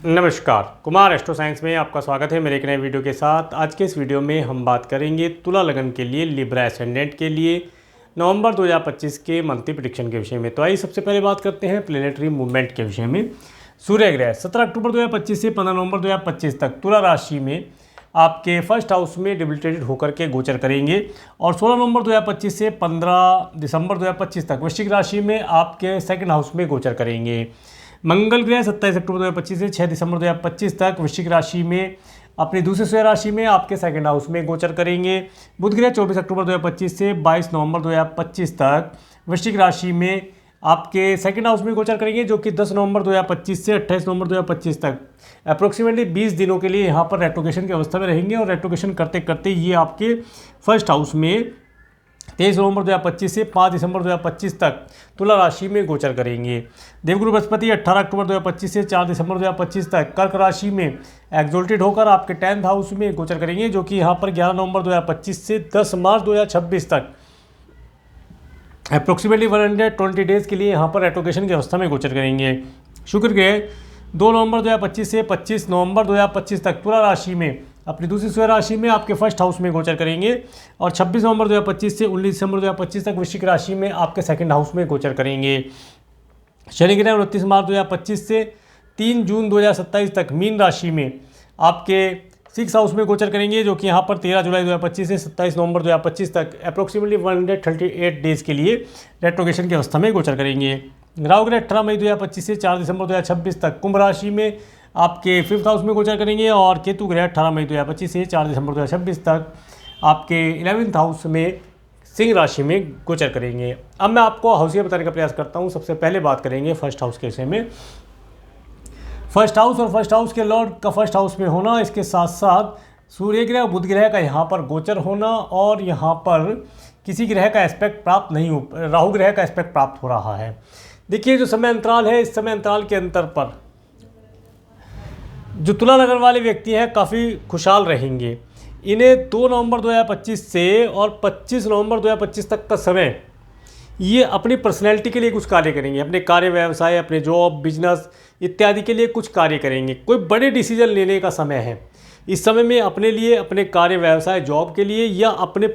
नमस्कार, Kumar astro science में आपका स्वागत है मेरे एक नए वीडियो के साथ। आज के इस वीडियो में हम बात करेंगे तुला लगन के लिए लिब्रा एसेंडेंट के लिए नवंबर 2025 के मंथली प्रेडिक्शन के विषय में। तो आइए सबसे पहले बात करते हैं प्लेनेटरी मूवमेंट के विषय में। सूर्य ग्रह 17 अक्टूबर 2025 से 15 नवंबर 2025 तक तुला राशि में आपके फर्स्ट हाउस में डिबिलिटेटेड होकर के गोचर करेंगे और 16 नवंबर 2025 से 15 दिसंबर 2025 तक वृश्चिक राशि में आपके सेकंड हाउस में गोचर करेंगे। मंगल ग्रह 27 अक्टूबर 2025 से 6 दिसंबर 2025 तक वृश्चिक राशि में अपनी दूसरी स्वयं राशि में आपके सेकंड हाउस में गोचर करेंगे। बुध ग्रह 24 अक्टूबर 2025 से 22 नवंबर 2025 तक वृश्चिक राशि में आपके सेकंड हाउस में गोचर करेंगे, जो कि 10 नवंबर 2025 से 28 नवंबर 2025 तक अप्रोक्सीमेटली 20 दिनों के लिए यहाँ पर रेट्रोगेशन की अवस्था में रहेंगे और रेट्रोगेशन करते करते ये आपके फर्स्ट हाउस में 23 नवंबर 2025 से 5 दिसंबर 2025 तक तुला राशि में गोचर करेंगे। देवगुरु बृहस्पति 18 अक्टूबर 2025 से 4 दिसंबर 2025 तक कर्क राशि में एक्सोल्टेड होकर आपके 10th हाउस में गोचर करेंगे, जो कि यहाँ पर 11 नवंबर 2025 से 10 मार्च 2026 तक अप्रोक्सीमेटली 120 डेज के लिए यहाँ पर रेट्रोगेशन की अवस्था में गोचर करेंगे। शुक्र ग्रह 2 नवंबर 2025 से 25 नवंबर 2025 तक तुला राशि में अपनी दूसरी स्वयं राशि में आपके फर्स्ट हाउस में गोचर करेंगे और 26 नवंबर 2025 से 19 दिसंबर 2025 तक वृश्चिक राशि में आपके सेकंड हाउस में गोचर करेंगे। शनि ग्रह 29 मार्च 2025 से 3 जून 2027 तक मीन राशि में आपके 6 हाउस में गोचर करेंगे, जो कि यहाँ पर 13 जुलाई 2025 से 27 नवंबर 2025 तक अप्रोक्सीमेटली 138 डेज के लिए रेट्रोगेशन की अवस्था में गोचर करेंगे। राहु ग्रह 18 मई 2025 से 4 दिसंबर 2026 तक कुंभ राशि में आपके 5th हाउस में गोचर करेंगे और केतु ग्रह 18 मई 2025 से 4 दिसंबर 2026 तक आपके 11th हाउस में सिंह राशि में गोचर करेंगे। अब मैं आपको हाउसिया बताने का प्रयास करता हूँ। सबसे पहले बात करेंगे फर्स्ट हाउस के विषय में। फर्स्ट हाउस और फर्स्ट हाउस के लॉर्ड का फर्स्ट हाउस में होना, इसके साथ साथ सूर्य ग्रह और बुध ग्रह का यहाँ पर गोचर होना और यहाँ पर किसी ग्रह का एस्पेक्ट प्राप्त नहीं हो, राहु ग्रह का एस्पेक्ट प्राप्त हो रहा है। देखिए जो समय अंतराल है, इस समय अंतराल के अंतर पर जो तुला लगन वाले व्यक्ति हैं काफ़ी खुशहाल रहेंगे। इन्हें 2 नवंबर 2025 से और 25 नवंबर 2025 तक का समय ये अपनी पर्सनैलिटी के लिए कुछ कार्य करेंगे, अपने कार्य व्यवसाय, अपने जॉब, बिजनेस इत्यादि के लिए कुछ कार्य करेंगे। कोई बड़े डिसीजन लेने का समय है इस समय में, अपने लिए, अपने कार्य व्यवसाय, जॉब के लिए या अपने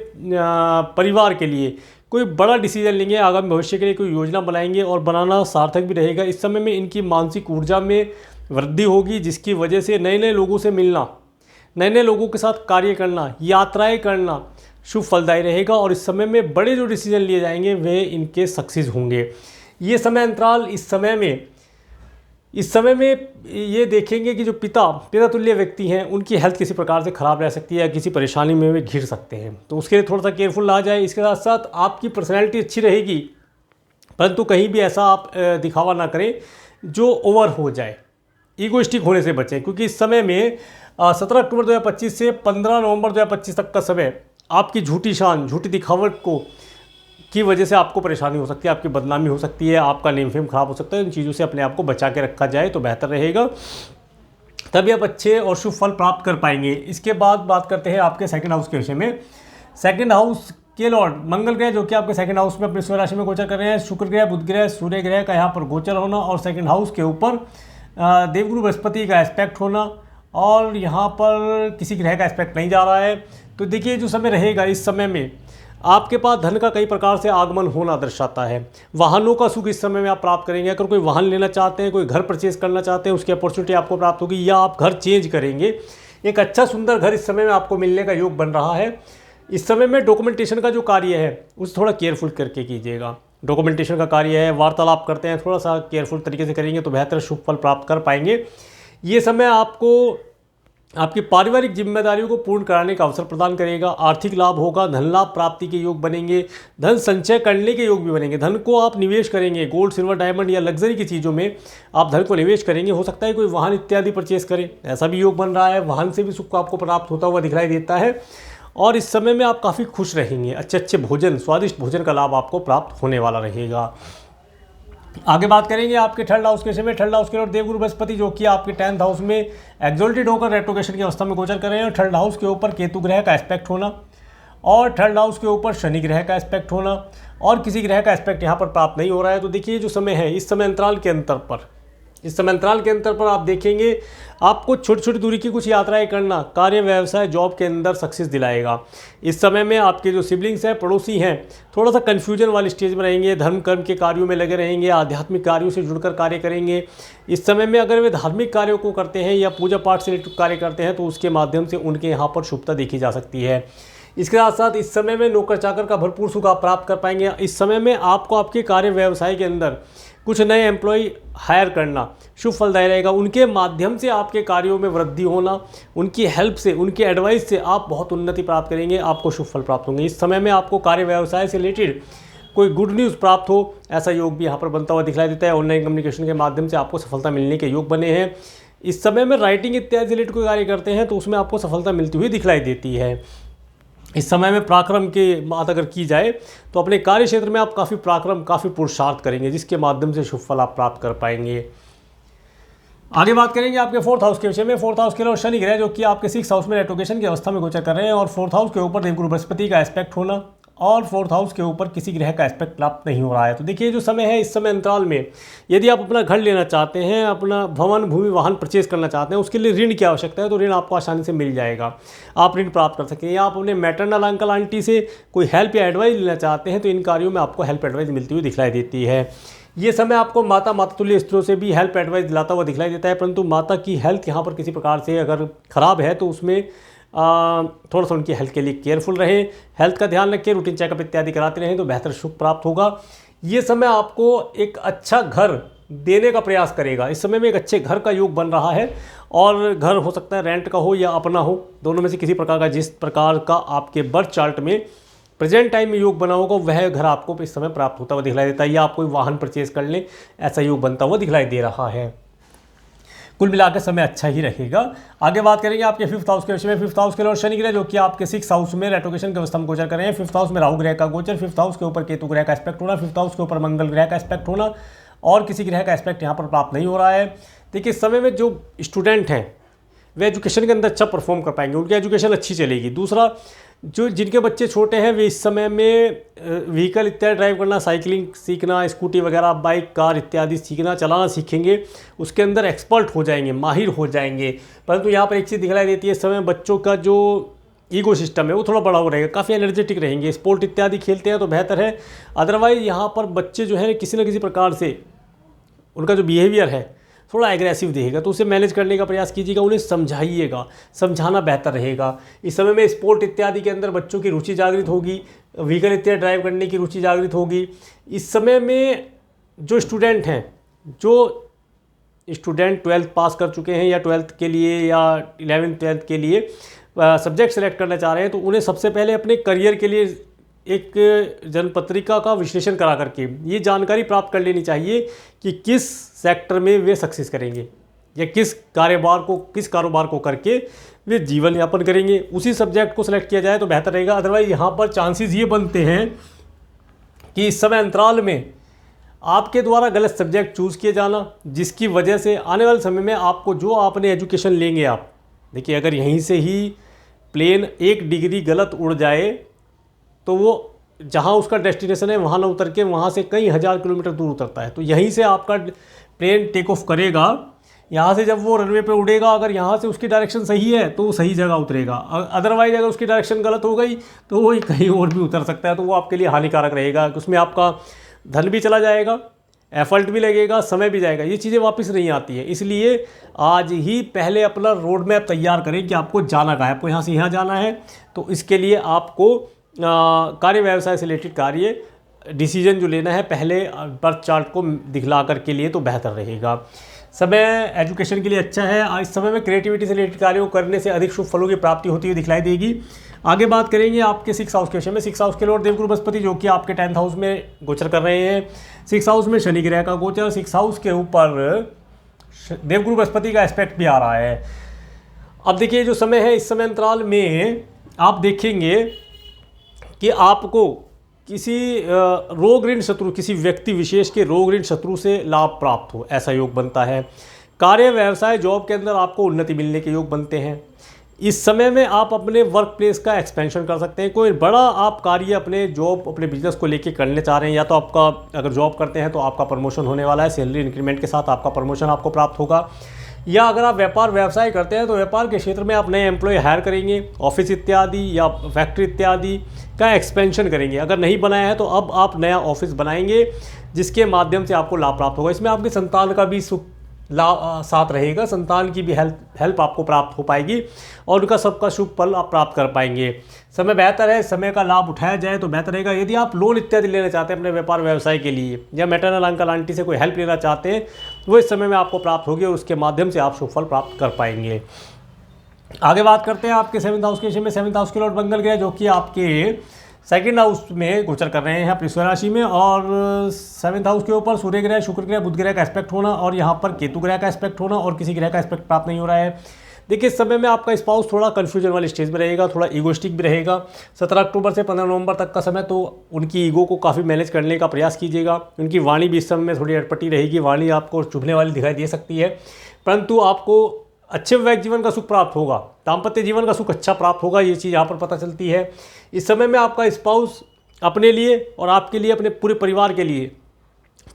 परिवार के लिए कोई बड़ा डिसीजन लेंगे। आगामी भविष्य के लिए कोई योजना बनाएंगे और बनाना सार्थक भी रहेगा। इस समय में इनकी मानसिक ऊर्जा में वृद्धि होगी, जिसकी वजह से नए नए लोगों से मिलना, नए नए लोगों के साथ कार्य करना, यात्राएं करना शुभ फलदायी रहेगा और इस समय में बड़े जो डिसीजन लिए जाएंगे वे इनके सक्सेस होंगे। ये समय अंतराल इस समय में ये देखेंगे कि जो पिता तुल्य व्यक्ति हैं उनकी हेल्थ किसी प्रकार से ख़राब रह सकती है या किसी परेशानी में वे घिर सकते हैं, तो उसके लिए थोड़ा सा केयरफुल रहा जाए। इसके साथ साथ आपकी पर्सनैलिटी अच्छी रहेगी, परंतु कहीं भी ऐसा आप दिखावा ना करें जो ओवर हो जाए। ईगोइस्टिक होने से बचें, क्योंकि इस समय में 17 अक्टूबर 2025 से 15 नवंबर 2025 तक का समय आपकी झूठी शान, झूठी दिखावट की वजह से आपको परेशानी हो सकती है, आपकी बदनामी हो सकती है, आपका नेम फेम खराब हो सकता है। इन चीज़ों से अपने आप को बचा के रखा जाए तो बेहतर रहेगा, तभी आप अच्छे और शुभ फल प्राप्त कर पाएंगे। इसके बाद बात करते हैं आपके सेकंड हाउस के विषय में। सेकंड हाउस के लॉर्ड मंगल ग्रह, जो कि आपके सेकंड हाउस में अपनी स्वयं राशि में गोचर कर रहे हैं। शुक्र ग्रह, बुध ग्रह, सूर्य ग्रह का यहाँ पर गोचर होना और सेकंड हाउस के ऊपर देवगुरु बृहस्पति का एस्पेक्ट होना और यहाँ पर किसी ग्रह का एस्पेक्ट नहीं जा रहा है। तो देखिए जो समय रहेगा, इस समय में आपके पास धन का कई प्रकार से आगमन होना दर्शाता है। वाहनों का सुख इस समय में आप प्राप्त करेंगे। अगर कोई वाहन लेना चाहते हैं, कोई घर परचेज करना चाहते हैं, उसकी अपॉर्चुनिटी आपको प्राप्त होगी या आप घर चेंज करेंगे। एक अच्छा सुंदर घर इस समय में आपको मिलने का योग बन रहा है। इस समय में डॉक्यूमेंटेशन का जो कार्य है उसे थोड़ा केयरफुल करके कीजिएगा। डॉक्यूमेंटेशन का कार्य है, वार्तालाप करते हैं, थोड़ा सा केयरफुल तरीके से करेंगे तो बेहतर शुभ फल प्राप्त कर पाएंगे। ये समय आपको आपकी पारिवारिक जिम्मेदारियों को पूर्ण कराने का अवसर प्रदान करेगा। आर्थिक लाभ होगा, धन लाभ प्राप्ति के योग बनेंगे, धन संचय करने के योग भी बनेंगे। धन को आप निवेश करेंगे, गोल्ड, सिल्वर, डायमंड या लग्जरी की चीज़ों में आप धन को निवेश करेंगे। हो सकता है कोई वाहन इत्यादि परचेस करें, ऐसा भी योग बन रहा है। वाहन से भी सुख आपको प्राप्त होता हुआ दिखाई देता है और इस समय में आप काफ़ी खुश रहेंगे। अच्छे अच्छे भोजन, स्वादिष्ट भोजन का लाभ आपको प्राप्त होने वाला रहेगा। आगे बात करेंगे आपके थर्ड हाउस के विषय में। थर्ड हाउस के लॉर्ड देवगुरु बृहस्पति, जो कि आपके 10th हाउस में एक्सोल्टेड होकर रेट्रोगेशन की अवस्था में गोचर कर रहे हैं। थर्ड हाउस के ऊपर केतु ग्रह का एस्पेक्ट होना और थर्ड हाउस के ऊपर शनि ग्रह का एस्पेक्ट होना और किसी ग्रह का एस्पेक्ट यहाँ पर प्राप्त नहीं हो रहा है। तो देखिए जो समय है, इस समय अंतराल के अंतर पर इस समय अंतराल के अंतर पर आप देखेंगे आपको छोटी छोटी दूरी की कुछ यात्राएं करना कार्य व्यवसाय जॉब के अंदर सक्सेस दिलाएगा। इस समय में आपके जो सिबलिंग्स हैं, पड़ोसी हैं, थोड़ा सा कन्फ्यूजन वाली स्टेज में रहेंगे, धर्म कर्म के कार्यों में लगे रहेंगे, आध्यात्मिक कार्यों से जुड़कर कार्य करेंगे। इस समय में अगर वे धार्मिक कार्यों को करते हैं या पूजा पाठ से रिलेटेड कार्य करते हैं तो उसके माध्यम से उनके यहाँ पर शुभता देखी जा सकती है। इसके साथ साथ इस समय में नौकर चाकर का भरपूर सुख आप प्राप्त कर पाएंगे। इस समय में आपको आपके कार्य व्यवसाय के अंदर कुछ नए एम्प्लॉय हायर करना शुभ फलदायी रहेगा। उनके माध्यम से आपके कार्यों में वृद्धि होना, उनकी हेल्प से, उनके एडवाइस से आप बहुत उन्नति प्राप्त करेंगे, आपको शुभ फल प्राप्त होंगे। इस समय में आपको कार्य व्यवसाय से रिलेटेड कोई गुड न्यूज़ प्राप्त हो ऐसा योग भी यहाँ पर बनता हुआ दिखलाई देता है। ऑनलाइन कम्युनिकेशन के माध्यम से आपको सफलता मिलने के योग बने हैं। इस समय में राइटिंग इत्यादि रिलेटेड कोई कार्य करते हैं तो उसमें आपको सफलता मिलती हुई दिखलाई देती है। इस समय में पराक्रम की बात अगर की जाए तो अपने कार्य क्षेत्र में आप काफ़ी पराक्रम, काफ़ी पुरुषार्थ करेंगे जिसके माध्यम से शुभ फल आप प्राप्त कर पाएंगे। आगे बात करेंगे आपके 4th हाउस के विषय में। 4th हाउस के लिए शनि ग्रह जो कि आपके 6th हाउस में रेट्रोगेशन की अवस्था में गोचर कर रहे हैं और 4th हाउस के ऊपर देवगुरु बृहस्पति का एस्पेक्ट होना और 4th हाउस के ऊपर किसी ग्रह का एस्पेक्ट प्राप्त नहीं हो रहा है। तो देखिए जो समय है, इस समय अंतराल में यदि आप अपना घर लेना चाहते हैं, अपना भवन भूमि वाहन परचेज करना चाहते हैं, उसके लिए ऋण की आवश्यकता है तो ऋण आपको आसानी से मिल जाएगा, आप ऋण प्राप्त कर सकते हैं। या आप अपने मैटरनल अंकल आंटी से कोई हेल्प या एडवाइस लेना चाहते हैं तो इन कार्यों में आपको हेल्प एडवाइस मिलती हुई दिखलाई देती है। ये समय आपको माता तुल्य स्त्रियों से भी हेल्प एडवाइस दिलाता हुआ दिखलाई देता है, परंतु माता की हेल्थ यहाँ पर किसी प्रकार से अगर ख़राब है तो उसमें थोड़ा सा उनकी हेल्थ के लिए केयरफुल रहें, हेल्थ का ध्यान रखें, रूटीन चेकअप इत्यादि कराते रहें तो बेहतर सुख प्राप्त होगा। ये समय आपको एक अच्छा घर देने का प्रयास करेगा। इस समय में एक अच्छे घर का योग बन रहा है और घर हो सकता है रेंट का हो या अपना हो, दोनों में से किसी प्रकार का, जिस प्रकार का आपके बर्थ चार्ट में प्रेजेंट टाइम में योग बना होगा वह घर आपको इस समय प्राप्त होता हुआ दिखलाई देता है। या आप कोई वाहन परचेज कर लें ऐसा योग बनता हुआ दिखलाई दे रहा है। कुल मिलाकर समय अच्छा ही रहेगा। आगे बात करेंगे आपके 5th हाउस के विषय में। 5th हाउस के लिए शनि ग्रह जो कि आपके 6th हाउस में रेट्रोगेशन के अवस्था में गोचर कर रहे हैं। 5th हाउस में राहु ग्रह का गोचर, 5th हाउस के ऊपर केतु ग्रह का एस्पेक्ट होना, 5th हाउस के ऊपर मंगल ग्रह का एस्पेक्ट होना और किसी ग्रह का एस्पेक्ट यहाँ पर प्राप्त नहीं हो रहा है। देखिए इस समय में जो स्टूडेंट हैं वे एजुकेशन के अंदर अच्छा परफॉर्म कर पाएंगे, उनकी एजुकेशन अच्छी चलेगी। दूसरा, जो जिनके बच्चे छोटे हैं वे इस समय में व्हीकल इत्यादि ड्राइव करना, साइकिलिंग सीखना, स्कूटी वगैरह, बाइक, कार इत्यादि सीखना, चलाना सीखेंगे, उसके अंदर एक्सपर्ट हो जाएंगे, माहिर हो जाएंगे। परंतु यहाँ पर एक चीज़ दिखलाई देती है, इस समय बच्चों का जो ईगो सिस्टम है वो थोड़ा बड़ा हो रहेगा, काफ़ी एनर्जेटिक रहेंगे, स्पोर्ट इत्यादि खेलते हैं तो बेहतर है। अदरवाइज़ यहाँ पर बच्चे जो है किसी न किसी प्रकार से उनका जो बिहेवियर है थोड़ा एग्रेसिव दिखेगा तो उसे मैनेज करने का प्रयास कीजिएगा, उन्हें समझाइएगा, समझाना बेहतर रहेगा। इस समय में स्पोर्ट इत्यादि के अंदर बच्चों की रुचि जागृत होगी, व्हीकल इत्यादि ड्राइव करने की रुचि जागृत होगी। इस समय में जो स्टूडेंट हैं, जो स्टूडेंट 12th पास कर चुके हैं या 12th के लिए या 11th 12th के लिए सब्जेक्ट सेलेक्ट करना चाह रहे हैं तो उन्हें सबसे पहले अपने करियर के लिए एक जनपत्रिका का विश्लेषण करा करके ये जानकारी प्राप्त कर लेनी चाहिए कि किस सेक्टर में वे सक्सेस करेंगे या किस कारोबार को करके वे जीवन यापन करेंगे, उसी सब्जेक्ट को सिलेक्ट किया जाए तो बेहतर रहेगा। अदरवाइज यहाँ पर चांसेस ये बनते हैं कि इस समय अंतराल में आपके द्वारा गलत सब्जेक्ट चूज़ किए जाना, जिसकी वजह से आने वाले समय में आपको जो आपने एजुकेशन लेंगे, आप देखिए अगर यहीं से ही प्लेन 1 डिग्री गलत उड़ जाए तो वो जहाँ उसका डेस्टिनेशन है वहाँ ना उतर के वहाँ से कई हज़ार किलोमीटर दूर उतरता है। तो यहीं से आपका प्लेन टेक ऑफ करेगा, यहाँ से जब वो रनवे पे उड़ेगा अगर यहाँ से उसकी डायरेक्शन सही है तो वो सही जगह उतरेगा, अदरवाइज अगर उसकी डायरेक्शन गलत हो गई तो वो कहीं और भी उतर सकता है, तो वो आपके लिए हानिकारक रहेगा। उसमें आपका धन भी चला जाएगा, एफर्ट भी लगेगा, समय भी जाएगा, ये चीज़ें वापस नहीं आती है। इसलिए आज ही पहले अपना रोड मैप तैयार करें कि आपको जाना कहाँ है, आपको यहाँ से यहाँ जाना है। तो इसके लिए आपको कार्य व्यवसाय से रिलेटेड कार्य डिसीजन जो लेना है पहले बर्थ चार्ट को दिखला कर के लिए तो बेहतर रहेगा। समय एजुकेशन के लिए अच्छा है। इस समय में क्रिएटिविटी से रिलेटेड कार्यों करने से अधिक शुभ फलों की प्राप्ति होती हुई दिखलाई देगी। आगे बात करेंगे आपके 6th हाउस के विषय में। 6th हाउस के लॉर्ड देवगुरु बृहस्पति जो कि आपके 10th हाउस में गोचर कर रहे हैं। 6th हाउस में शनि ग्रह का गोचर, 6th हाउस के ऊपर देवगुरु बृहस्पति का एस्पेक्ट भी आ रहा है। अब देखिए जो समय है, इस समय अंतराल में आप देखेंगे कि आपको किसी रोग ऋण शत्रु, किसी व्यक्ति विशेष के रोग ऋण शत्रु से लाभ प्राप्त हो, ऐसा योग बनता है। कार्य व्यवसाय जॉब के अंदर आपको उन्नति मिलने के योग बनते हैं। इस समय में आप अपने वर्क प्लेस का एक्सपेंशन कर सकते हैं। कोई बड़ा आप कार्य अपने जॉब अपने बिजनेस को लेके करने चाह रहे हैं, या तो आपका अगर जॉब करते हैं तो आपका प्रमोशन होने वाला है, सैलरी इंक्रीमेंट के साथ आपका प्रमोशन आपको प्राप्त होगा। या अगर आप व्यापार व्यवसाय करते हैं तो व्यापार के क्षेत्र में आप नए एम्प्लॉय हायर करेंगे, ऑफिस इत्यादि या फैक्ट्री इत्यादि का एक्सपेंशन करेंगे। अगर नहीं बनाया है तो अब आप नया ऑफिस बनाएंगे, जिसके माध्यम से आपको लाभ प्राप्त होगा। इसमें आपकी संतान का भी सुख साथ रहेगा, संतान की भी हेल्प आपको प्राप्त हो पाएगी और उनका सबका शुभ फल आप प्राप्त कर पाएंगे। समय बेहतर है, समय का लाभ उठाया जाए तो बेहतर रहेगा। यदि आप लोन इत्यादि लेना चाहते हैं अपने व्यापार व्यवसाय के लिए, या मैटरनल अंकल आंटी से कोई हेल्प लेना चाहते हैं, वो इस समय में आपको प्राप्त होगी और उसके माध्यम से आप शुभ फल प्राप्त कर पाएंगे। आगे बात करते हैं आपके 7th हाउस के विषय में। 7th हाउस के लॉर्ड मंगल ग्रह जो कि आपके 2nd हाउस में गोचर कर रहे हैं अपनी स्वयं राशि में, और 7th हाउस के ऊपर सूर्य ग्रह, शुक्र ग्रह, बुध ग्रह का एस्पेक्ट होना और यहाँ पर केतु ग्रह का एस्पेक्ट होना, और किसी ग्रह का एस्पेक्ट प्राप्त नहीं हो रहा है। देखिए, इस समय में आपका स्पाउस थोड़ा कन्फ्यूजन वाली स्टेज में रहेगा, थोड़ा ईगोस्टिक भी रहेगा। 17 अक्टूबर से 15 नवंबर तक का समय तो उनकी ईगो को काफ़ी मैनेज करने का प्रयास कीजिएगा। उनकी वाणी भी इस समय में थोड़ी अटपटी रहेगी, वाणी आपको चुभने वाली दिखाई दे सकती है, परंतु आपको अच्छे वैवाहिक जीवन का सुख प्राप्त होगा, दाम्पत्य जीवन का सुख अच्छा प्राप्त होगा, ये चीज़ यहाँ पर पता चलती है। इस समय में आपका स्पाउस अपने लिए और आपके लिए, अपने पूरे परिवार के लिए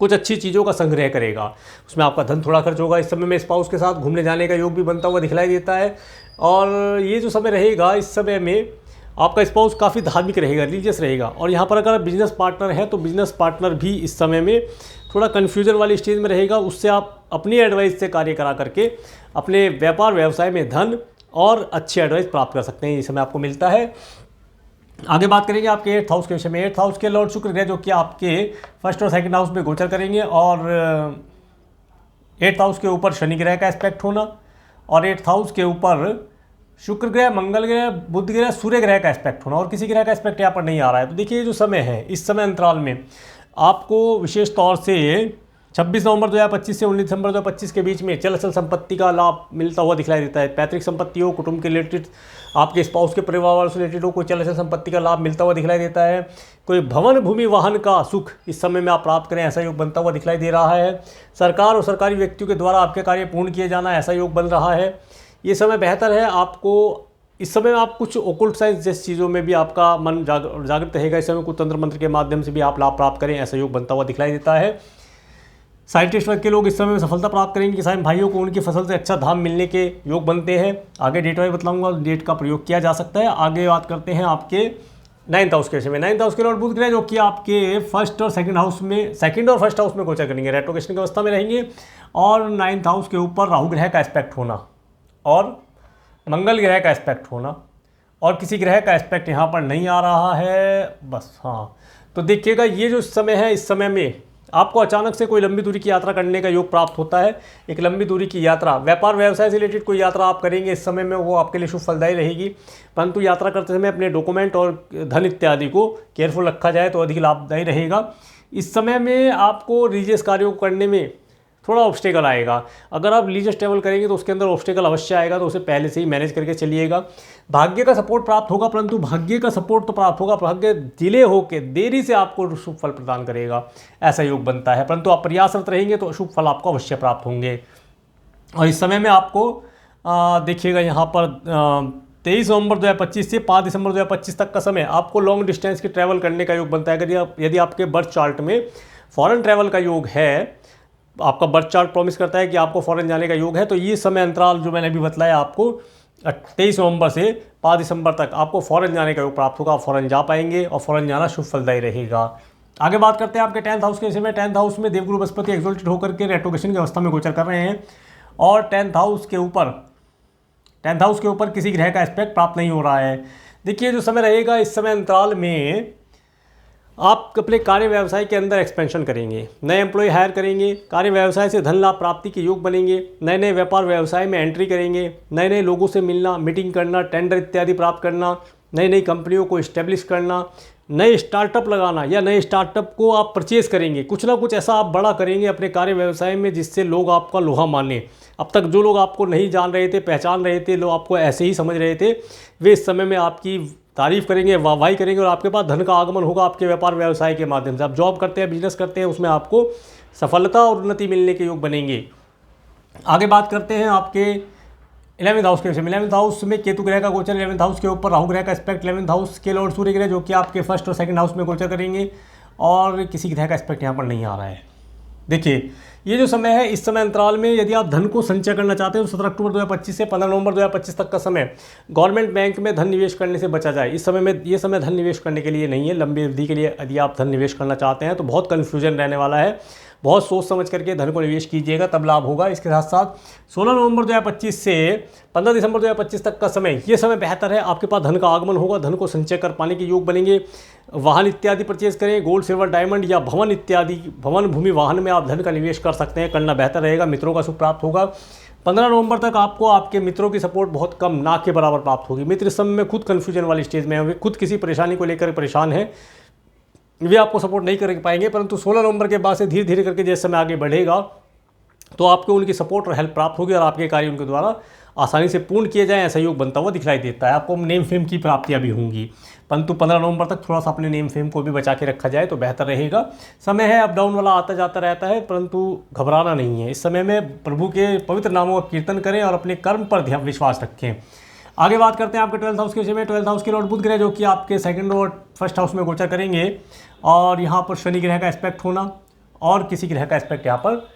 कुछ अच्छी चीज़ों का संग्रह करेगा। उसमें आपका धन थोड़ा खर्च होगा। इस समय में स्पाउस के साथ घूमने जाने का योग भी बनता हुआ दिखलाई देता है। और ये जो समय रहेगा, इस समय में आपका स्पाउस काफ़ी धार्मिक रहेगा, रिलीजियस रहेगा। और यहाँ पर अगर बिजनेस पार्टनर है तो बिजनेस पार्टनर भी इस समय में थोड़ा कन्फ्यूजन वाली स्टेज में रहेगा। उससे आप अपनी एडवाइस से कार्य करा करके अपने व्यापार व्यवसाय में धन और अच्छी एडवाइस प्राप्त कर सकते हैं। ये समय आपको मिलता है। आगे बात करेंगे आपके 8th हाउस के विषय में। 8th हाउस के लॉर्ड शुक्र ग्रह जो कि आपके 1st और 2nd हाउस में गोचर करेंगे, और 8th हाउस के ऊपर शनि ग्रह का एस्पेक्ट होना, और 8th हाउस के ऊपर शुक्र ग्रह, मंगल ग्रह, बुध ग्रह, सूर्य ग्रह का एस्पेक्ट होना, और किसी ग्रह का एस्पेक्ट यहाँ पर नहीं आ रहा है। तो देखिए, ये जो समय है, इस समय अंतराल में आपको विशेष तौर से 26 नवंबर 2025 से 19 दिसंबर 2025 के बीच में चल अचल संपत्ति का लाभ मिलता हुआ दिखलाई देता है। पैतृक संपत्ति हो, कुटुंब के रिलेटेड, आपके स्पाउस के परिवार वालों से रिलेटेड हो, कोई चल अचल संपत्ति का लाभ मिलता हुआ दिखलाई देता है। कोई भवन, भूमि, वाहन का सुख इस समय में आप प्राप्त करें, ऐसा योग बनता हुआ दिखलाई दे रहा है। सरकार और सरकारी व्यक्तियों के द्वारा आपके कार्य पूर्ण किए जाना, ऐसा योग बन रहा है। ये समय बेहतर है। आपको इस समय आप कुछ ओकुल्ट साइंस जैसी चीज़ों में भी आपका मन जागृत रहेगा। इस समय कुछ तंत्र मंत्र के माध्यम से भी आप लाभ प्राप्त करें, ऐसा योग बनता हुआ दिखलाई देता है। साइंटिस्ट वर्ग के लोग इस समय में सफलता प्राप्त करेंगे। किसान भाइयों को उनकी फसल से अच्छा धान मिलने के योग बनते हैं। आगे डेट वाइज बतलाऊंगा, डेट का प्रयोग किया जा सकता है। आगे बात करते हैं आपके 9th हाउस के विषय में। 9th हाउस के लॉर्ड बुध ग्रह जो कि आपके 1st और 2nd हाउस में, 2nd और 1st हाउस में गोचर करेंगे, रेट्रोगेशन की अवस्था में रहेंगे। और 9th हाउस के ऊपर राहु ग्रह का एस्पेक्ट होना और मंगल ग्रह का एस्पेक्ट होना, और किसी ग्रह का एस्पेक्ट यहाँ पर नहीं आ रहा है बस। हाँ, तो देखिएगा, ये जो समय है, इस समय में आपको अचानक से कोई लंबी दूरी की यात्रा करने का योग प्राप्त होता है। एक लंबी दूरी की यात्रा, व्यापार व्यवसाय से रिलेटेड कोई यात्रा आप करेंगे इस समय में, वो आपके लिए शुभ फलदायी रहेगी। परंतु यात्रा करते समय अपने डॉक्यूमेंट और धन इत्यादि को केयरफुल रखा जाए तो अधिक लाभदायी रहेगा। इस समय में आपको रिलीजियस कार्यों को करने में थोड़ा ऑब्स्टेकल आएगा। अगर आप रिलीजियस ट्रैवल करेंगे तो उसके अंदर ऑब्स्टेकल अवश्य आएगा, तो उसे पहले से ही मैनेज करके चलिएगा। भाग्य का सपोर्ट प्राप्त होगा, परंतु भाग्य का सपोर्ट तो प्राप्त होगा, भाग्य डिले होकर देरी से आपको शुभ फल प्रदान करेगा, ऐसा योग बनता है। परंतु आप प्रयासरत रहेंगे तो शुभ फल आपको अवश्य प्राप्त होंगे। और इस समय में आपको देखिएगा, यहाँ पर 23 नवंबर 2025 से 5 दिसंबर 2025 तक का समय आपको लॉन्ग डिस्टेंस की ट्रैवल करने का योग बनता है। अगर यदि आपके बर्थ चार्ट में फॉरेन ट्रैवल का योग है, आपका बर्थ चार्ट प्रॉमिस करता है कि आपको फॉरेन जाने का योग है, तो ये समय अंतराल जो मैंने अभी बताया आपको 23 नवंबर से 5 दिसंबर तक आपको फॉरेन जाने का योग प्राप्त होगा। आप फॉरेन जा पाएंगे और फॉरेन जाना शुभ फलदायी रहेगा। आगे बात करते हैं आपके 10th हाउस के विषय में। 10th हाउस में देवगुरु बृहस्पति एक्सोल्टेड होकर के रेट्रोगेशन की अवस्था में गोचर कर रहे हैं, और 10th हाउस के ऊपर किसी ग्रह का एस्पेक्ट प्राप्त नहीं हो रहा है। देखिए, जो समय रहेगा, इस समय अंतराल में आप अपने कार्य व्यवसाय के अंदर एक्सपेंशन करेंगे, नए एम्प्लॉय हायर करेंगे, कार्य व्यवसाय से धन लाभ प्राप्ति के योग बनेंगे, नए नए व्यापार व्यवसाय में एंट्री करेंगे, नए नए लोगों से मिलना, मीटिंग करना, टेंडर इत्यादि प्राप्त करना, नई नई कंपनियों को इस्टेब्लिश करना, नए स्टार्टअप लगाना, या नए स्टार्टअप को आप परचेज करेंगे। कुछ ना कुछ ऐसा आप बड़ा करेंगे अपने कार्य व्यवसाय में जिससे लोग आपका लोहा माने। अब तक जो लोग आपको नहीं जान रहे थे, पहचान रहे थे, लोग आपको ऐसे ही समझ रहे थे, वे इस समय में आपकी तारीफ करेंगे, वाहवाही करेंगे, और आपके पास धन का आगमन होगा आपके व्यापार व्यवसाय के माध्यम से। आप जॉब करते हैं, बिजनेस करते हैं, उसमें आपको सफलता और उन्नति मिलने के योग बनेंगे। आगे बात करते हैं आपके 11वें हाउस के विषय में, 11वें हाउस में केतु ग्रह का गोचर, 11वें हाउस के ऊपर राहु ग्रह का एस्पेक्ट, 11वें हाउस के लॉर्ड सूर्य ग्रह जो कि आपके फर्स्ट और सेकंड हाउस में गोचर करेंगे, और किसी ग्रह का एस्पेक्ट यहाँ पर नहीं आ रहा है। देखिए ये जो समय है, इस समय अंतराल में यदि आप धन को संचय करना चाहते हैं तो 17 अक्टूबर 2025 से 15 नवंबर 2025 तक का समय गवर्नमेंट बैंक में धन निवेश करने से बचा जाए। इस समय में, ये समय धन निवेश करने के लिए नहीं है। लंबी अवधि के लिए यदि आप धन निवेश करना चाहते हैं तो बहुत कन्फ्यूजन रहने वाला है, बहुत सोच समझ करके धन को निवेश कीजिएगा, तब लाभ होगा। इसके साथ साथ 16 नवंबर 2025 से 15 दिसंबर 2025 तक का समय, ये समय बेहतर है। आपके पास धन का आगमन होगा, धन को संचय कर पाने के योग बनेंगे। वाहन इत्यादि परचेज करें, गोल्ड सिल्वर डायमंड या भवन इत्यादि, भवन भूमि वाहन में आप धन का निवेश कर सकते हैं, करना बेहतर रहेगा। मित्रों का सुख प्राप्त होगा। 15 नवंबर तक आपको आपके मित्रों की सपोर्ट बहुत कम, ना के बराबर प्राप्त होगी। मित्र इस समय में खुद कन्फ्यूजन वाली स्टेज में है, वे खुद किसी परेशानी को लेकर परेशान है, वे आपको सपोर्ट नहीं कर पाएंगे। परंतु 16 नवंबर के बाद से धीरे धीरे करके जैसे समय आगे बढ़ेगा तो आपको उनकी सपोर्ट और हेल्प प्राप्त होगी और आपके कार्य उनके द्वारा आसानी से पूर्ण किए जाएं, ऐसा योग बनता हुआ दिखलाई देता है। आपको नेम फेम की प्राप्तियां भी होंगी, परंतु 15 नवंबर तक थोड़ा सा अपने नेम फेम को भी बचा के रखा जाए तो बेहतर रहेगा। समय है अप डाउन वाला, आता जाता रहता है, परंतु घबराना नहीं है। इस समय में प्रभु के पवित्र नामों का कीर्तन करें और अपने कर्म पर ध्यान विश्वास रखें। आगे बात करते हैं आपके 12th हाउस के विषय में। 12th हाउस के लॉर्ड बुध ग्रह जो कि आपके सेकंड और फर्स्ट हाउस में गोचर करेंगे, और यहाँ पर शनि ग्रह का एस्पेक्ट होना और किसी ग्रह का एस्पेक्ट यहाँ पर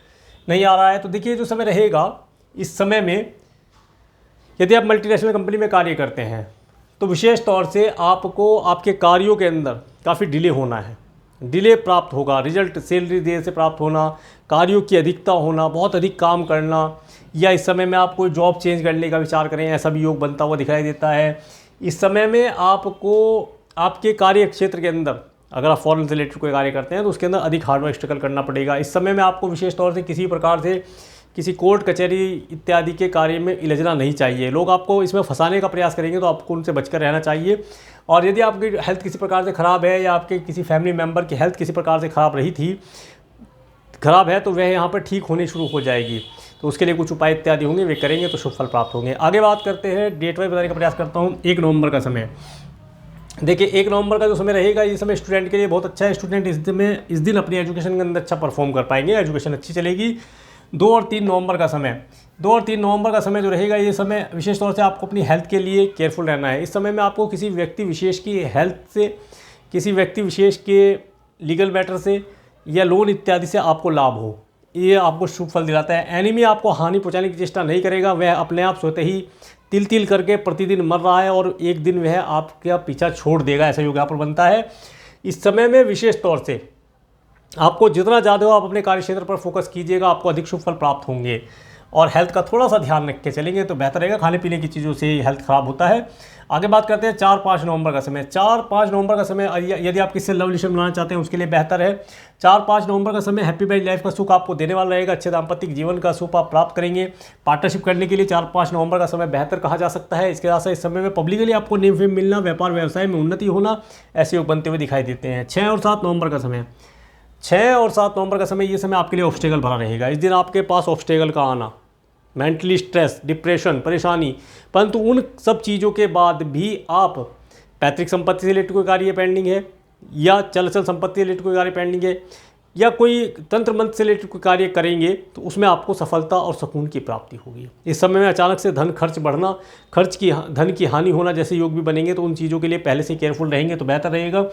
नहीं आ रहा है। तो देखिए जो समय रहेगा, इस समय में यदि आप मल्टीनेशनल कंपनी में कार्य करते हैं तो विशेष तौर से आपको आपके कार्यों के अंदर काफ़ी डिले होना है, डिले प्राप्त होगा। रिजल्ट सैलरी देर से प्राप्त होना, कार्यों की अधिकता होना, बहुत अधिक काम करना, या इस समय में आप कोई जॉब चेंज करने का विचार करें, ऐसा भी योग बनता हुआ दिखाई देता है। इस समय में आपको आपके कार्य क्षेत्र के अंदर, अगर आप फॉरेन से रिलेटेड कोई कार्य करते हैं तो उसके अंदर अधिक हार्डवर्क स्ट्रगल करना पड़ेगा। इस समय में आपको विशेष तौर से किसी प्रकार से किसी कोर्ट कचहरी इत्यादि के कार्य में इलझना नहीं चाहिए। लोग आपको इसमें फंसाने का प्रयास करेंगे तो आपको उनसे बचकर रहना चाहिए। और यदि आपकी हेल्थ किसी प्रकार से ख़राब है या आपके किसी फैमिली मेम्बर की हेल्थ किसी प्रकार से ख़राब है तो वह यहाँ पर ठीक होनी शुरू हो जाएगी। तो उसके लिए कुछ उपाय इत्यादि होंगे, वे करेंगे तो शुभ फल प्राप्त होंगे। आगे बात करते हैं, डेट वाइज बताने का प्रयास करता हूँ। 1 नवंबर का समय, देखिए 1 नवंबर का जो समय रहेगा, ये समय स्टूडेंट के लिए बहुत अच्छा है। स्टूडेंट इस दिन अपनी एजुकेशन के अंदर अच्छा परफॉर्म कर पाएंगे, एजुकेशन अच्छी चलेगी। 2 और 3 नवंबर का समय, 2 और 3 नवंबर का समय जो रहेगा, ये समय विशेष तौर से आपको अपनी हेल्थ के लिए केयरफुल रहना है। इस समय में आपको किसी व्यक्ति विशेष की हेल्थ से, किसी व्यक्ति विशेष के लीगल मैटर से या लोन इत्यादि से आपको लाभ हो, ये आपको शुभ फल दिलाता है। एनिमी आपको हानि पहुंचाने की चेष्टा नहीं करेगा, वह अपने आप स्वतः ही तिल तिल करके प्रतिदिन मर रहा है और एक दिन वह आपका पीछा छोड़ देगा, ऐसा योग यहाँ पर बनता है। इस समय में विशेष तौर से आपको जितना ज़्यादा हो आप अपने कार्यक्षेत्र पर फोकस कीजिएगा, आपको अधिक शुभ फल प्राप्त होंगे। और हेल्थ का थोड़ा सा ध्यान रख के चलेंगे तो बेहतर रहेगा, खाने पीने की चीज़ों से हेल्थ ख़राब होता है। आगे बात करते हैं 4-5 नवंबर का समय। 4-5 नवंबर का समय यदि आप किसी से लव रिलेशन बनाना चाहते हैं उसके लिए बेहतर है। 4-5 नवंबर का समय हैप्पी मैरिज लाइफ का सुख आपको देने वाला रहेगा, अच्छे दाम्पत्य जीवन का सुख आप प्राप्त करेंगे। पार्टनरशिप करने के लिए 4-5 नवंबर का समय बेहतर कहा जा सकता है। इसके साथ इस समय में पब्लिकली आपको नेम फेम मिलना, व्यापार व्यवसाय में उन्नति होना, ऐसे योग बनते हुए दिखाई देते हैं। 6 और 7 नवंबर का समय, 6 और 7 नवंबर का समय, ये समय आपके लिए ऑब्स्टेकल भरा रहेगा। इस दिन आपके पास ऑब्स्टेकल का आना, मेंटली स्ट्रेस, डिप्रेशन, परेशानी, परंतु उन सब चीज़ों के बाद भी आप पैतृक संपत्ति से रिलेटेड कोई कार्य पेंडिंग है या चल संपत्ति से रिलेटेड कोई कार्य पेंडिंग है या कोई तंत्र मंत्र से रिलेटेड कोई कार्य करेंगे तो उसमें आपको सफलता और सुकून की प्राप्ति होगी। इस समय में अचानक से धन खर्च बढ़ना, धन की हानि होना जैसे योग भी बनेंगे तो उन चीज़ों के लिए पहले से केयरफुल रहेंगे तो बेहतर रहेगा।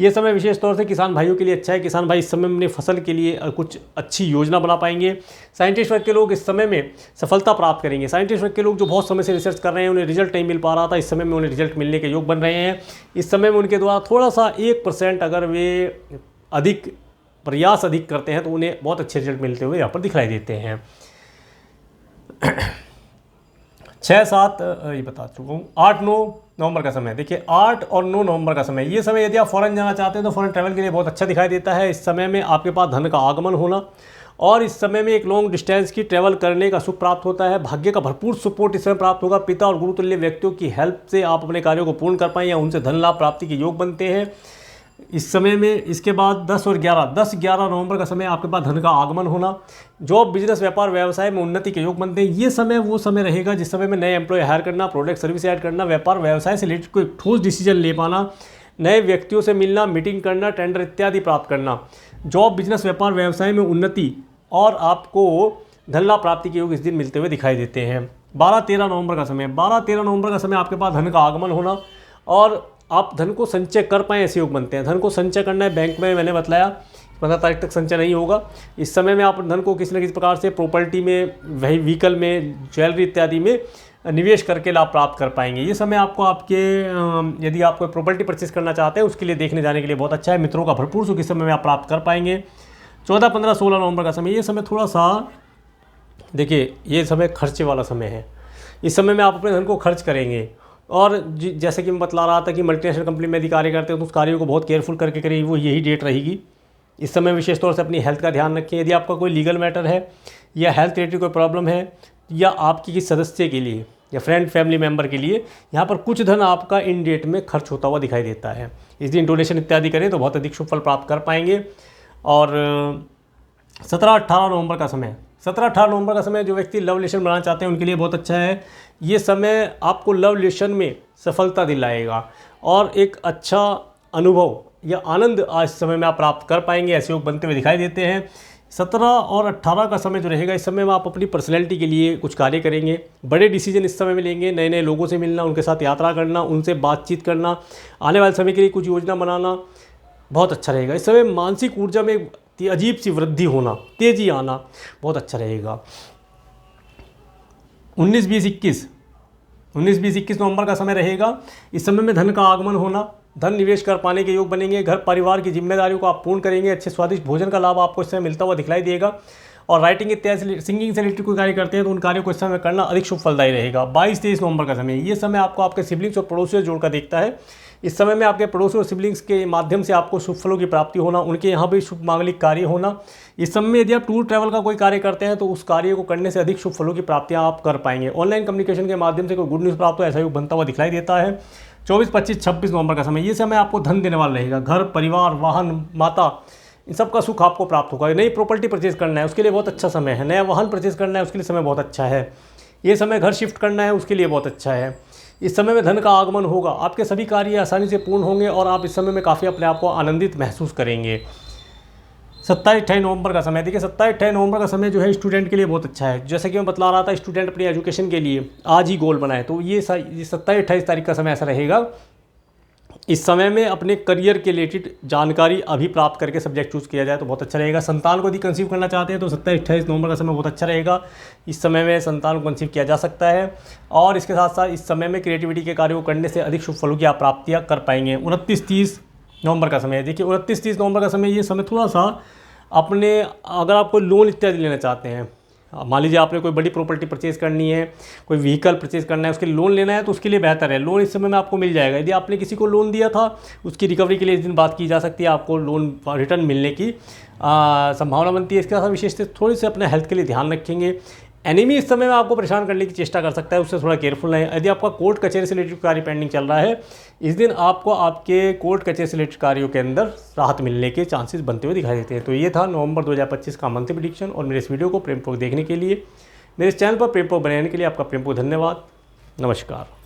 ये समय विशेष तौर से किसान भाइयों के लिए अच्छा है। किसान भाई इस समय अपने फसल के लिए कुछ अच्छी योजना बना पाएंगे। साइंटिस्ट वर्ग के लोग इस समय में सफलता प्राप्त करेंगे। साइंटिस्ट वर्ग के लोग जो बहुत समय से रिसर्च कर रहे हैं, उन्हें रिजल्ट नहीं मिल पा रहा था, इस समय में उन्हें रिजल्ट मिलने के योग बन रहे हैं। इस समय में उनके द्वारा थोड़ा सा 1% अगर वे प्रयास अधिक करते हैं तो उन्हें बहुत अच्छे रिजल्ट मिलते हुए यहाँ पर दिखाई देते हैं। 6-7 ये बता चुका हूँ। 8-9 नवंबर का समय, देखिए 8 और 9 नवंबर का समय, ये समय यदि आप फॉरेन जाना चाहते हैं तो फॉरेन ट्रैवल के लिए बहुत अच्छा दिखाई देता है। इस समय में आपके पास धन का आगमन होना और इस समय में एक लॉन्ग डिस्टेंस की ट्रैवल करने का सुख प्राप्त होता है। भाग्य का भरपूर सपोर्ट इस समय प्राप्त होगा। पिता और गुरुतुल्य व्यक्तियों की हेल्प से आप अपने कार्यों को पूर्ण कर पाएं या उनसे धन लाभ प्राप्ति के योग बनते हैं इस समय में। इसके बाद 10-11 नवंबर का समय आपके पास धन का आगमन होना, जॉब, बिजनेस, व्यापार, व्यवसाय में उन्नति के योग बनते हैं। ये समय वो समय रहेगा जिस समय में नए एम्प्लॉय हायर करना, प्रोडक्ट सर्विस ऐड करना, व्यापार व्यवसाय से रिलेटेड कोई ठोस डिसीजन ले पाना, नए व्यक्तियों से मिलना, मीटिंग करना, टेंडर इत्यादि प्राप्त करना, जॉब, बिजनेस, व्यापार, व्यवसाय में उन्नति और आपको धन लाभ प्राप्ति के योग इस दिन मिलते हुए दिखाई देते हैं। 12-13 नवंबर का समय, 12-13 नवंबर का समय आपके पास धन का आगमन होना और आप धन को संचय कर पाएँ ऐसे योग बनते हैं। धन को संचय करना है बैंक में, मैंने बताया 15 तारीख तक संचय नहीं होगा। इस समय में आप धन को किसी न किसी प्रकार से प्रॉपर्टी में, वही व्हीकल में, ज्वेलरी इत्यादि में निवेश करके लाभ प्राप्त कर पाएंगे। ये समय आपको आपके यदि आप कोई प्रॉपर्टी परचेस करना चाहते हैं उसके लिए देखने जाने के लिए बहुत अच्छा है। मित्रों का भरपूर सुख इस समय में आप प्राप्त कर पाएंगे। 14, 15, 16 नवंबर का समय, ये समय थोड़ा सा देखिए, ये समय खर्चे वाला समय है। इस समय में आप अपने धन को खर्च करेंगे और जैसे कि मैं बतला रहा था कि मल्टीनेशनल कंपनी में यदि कार्य करते हैं तो उस कार्यों को बहुत केयरफुल करके करिए, वो यही डेट रहेगी। इस समय विशेष तौर से अपनी हेल्थ का ध्यान रखें। यदि आपका कोई लीगल मैटर है या हेल्थ रिलेटेड कोई प्रॉब्लम है या आपकी किसी सदस्य के लिए या फ्रेंड फैमिली मेंबर के लिए, यहाँ पर कुछ धन आपका इन डेट में खर्च होता हुआ दिखाई देता है। इस दिन डोनेशन इत्यादि करें तो बहुत अधिक शुभ फल प्राप्त कर पाएंगे। और 17-18 नवंबर का समय, 17-18 नवंबर का समय जो व्यक्ति लव रिलेशन बनाना चाहते हैं उनके लिए बहुत अच्छा है। ये समय आपको लव रिलेशन में सफलता दिलाएगा और एक अच्छा अनुभव या आनंद आज समय में आप प्राप्त कर पाएंगे, ऐसे योग बनते हुए दिखाई देते हैं। 17 और 18 का समय जो रहेगा, इस समय में आप अपनी पर्सनैलिटी के लिए कुछ कार्य करेंगे, बड़े डिसीजन इस समय में लेंगे, नए नए लोगों से मिलना, उनके साथ यात्रा करना, उनसे बातचीत करना, आने वाले समय के लिए कुछ योजना बनाना बहुत अच्छा रहेगा। इस समय मानसिक ऊर्जा में अजीब सी वृद्धि होना, तेजी आना बहुत अच्छा रहेगा। 19-20-21 नवंबर का समय रहेगा। इस समय में धन का आगमन होना, धन निवेश कर पाने के योग बनेंगे। घर परिवार की जिम्मेदारियों को आप पूर्ण करेंगे। अच्छे स्वादिष्ट भोजन का लाभ आपको इस समय मिलता हुआ दिखाई देगा। और राइटिंग इत्यादि, सिंगिंग से रिलेटेड कोई कार्य करते हैं तो उन कार्यों को इस समय करना अधिक शुभ फलदायी रहेगा। 22-23 नवंबर का समय, ये समय आपको आपके सिबलिंग्स और पड़ोसियों से जोड़कर देखता है। इस समय में आपके पड़ोसी और सिबलिंग्स के माध्यम से आपको शुभ फलों की प्राप्ति होना, उनके यहाँ भी शुभ मांगलिक कार्य होना। इस समय में यदि आप टूर ट्रैवल का कोई कार्य करते हैं तो उस कार्य को करने से अधिक शुभ फलों की प्राप्तियाँ आप कर पाएंगे। ऑनलाइन कम्युनिकेशन के माध्यम से कोई गुड न्यूज़ प्राप्त हो, ऐसा योग बनता हुआ दिखाई देता है। 24, 25, 26 नवंबर का समय, ये समय आपको धन देने वाला रहेगा। घर परिवार, वाहन, माता, इन सब का सुख आपको प्राप्त होगा। नई प्रॉपर्टी परचेज करना है उसके लिए बहुत अच्छा समय है। नया वाहन परचेज करना है उसके लिए समय बहुत अच्छा है। ये समय घर शिफ्ट करना है उसके लिए बहुत अच्छा है। इस समय में धन का आगमन होगा, आपके सभी कार्य आसानी से पूर्ण होंगे और आप इस समय में काफ़ी अपने आप को आनंदित महसूस करेंगे। 27-28 नवंबर का समय, देखिए 27-28 नवंबर का समय जो है स्टूडेंट के लिए बहुत अच्छा है। जैसे कि मैं बतला रहा था, स्टूडेंट अपनी एजुकेशन के लिए आज ही गोल बनाए, तो ये 27-28 तारीख का समय ऐसा रहेगा। इस समय में अपने करियर के रिलेटेड जानकारी अभी प्राप्त करके सब्जेक्ट चूज़ किया जाए तो बहुत अच्छा रहेगा। संतान को यदि कंसीव करना चाहते हैं तो 27-28 नवंबर का समय बहुत अच्छा रहेगा। इस समय में संतान को कंसीव किया जा सकता है और इसके साथ साथ इस समय में क्रिएटिविटी के कार्यों को करने से अधिक शुभ फलों की आप प्राप्तियाँ कर पाएंगे। 29-30 नवंबर का समय, देखिए 29-30 नवंबर का समय, ये समय थोड़ा सा अपने, अगर आप कोई लोन इत्यादि लेना चाहते हैं, मान लीजिए आपने कोई बड़ी प्रॉपर्टी परचेज करनी है, कोई व्हीकल परचेज करना है, उसके लिए लोन लेना है तो उसके लिए बेहतर है। लोन इस समय में आपको मिल जाएगा। यदि आपने किसी को लोन दिया था उसकी रिकवरी के लिए इस दिन बात की जा सकती है, आपको लोन रिटर्न मिलने की संभावना बनती है। इसके साथ विशेष थोड़ी से अपने हेल्थ के लिए ध्यान रखेंगे। एनिमी इस समय में आपको परेशान करने की चेष्टा कर सकता है, उससे थोड़ा केयरफुल रहें। यदि आपका कोर्ट कचहरी से रिलेटेड कार्य पेंडिंग चल रहा है, इस दिन आपको आपके कोर्ट कचहरी से रिलेटेड कार्यों के अंदर राहत मिलने के चांसेस बनते हुए दिखाई देते हैं। तो ये था नवंबर 2025 का मंथली प्रेडिक्शन। और मेरे इस वीडियो को प्रेमपूर्वक देखने के लिए, मेरे इस चैनल पर प्रेमपूर्वक बने रहने के लिए आपका प्रेमपूर्वक धन्यवाद। नमस्कार।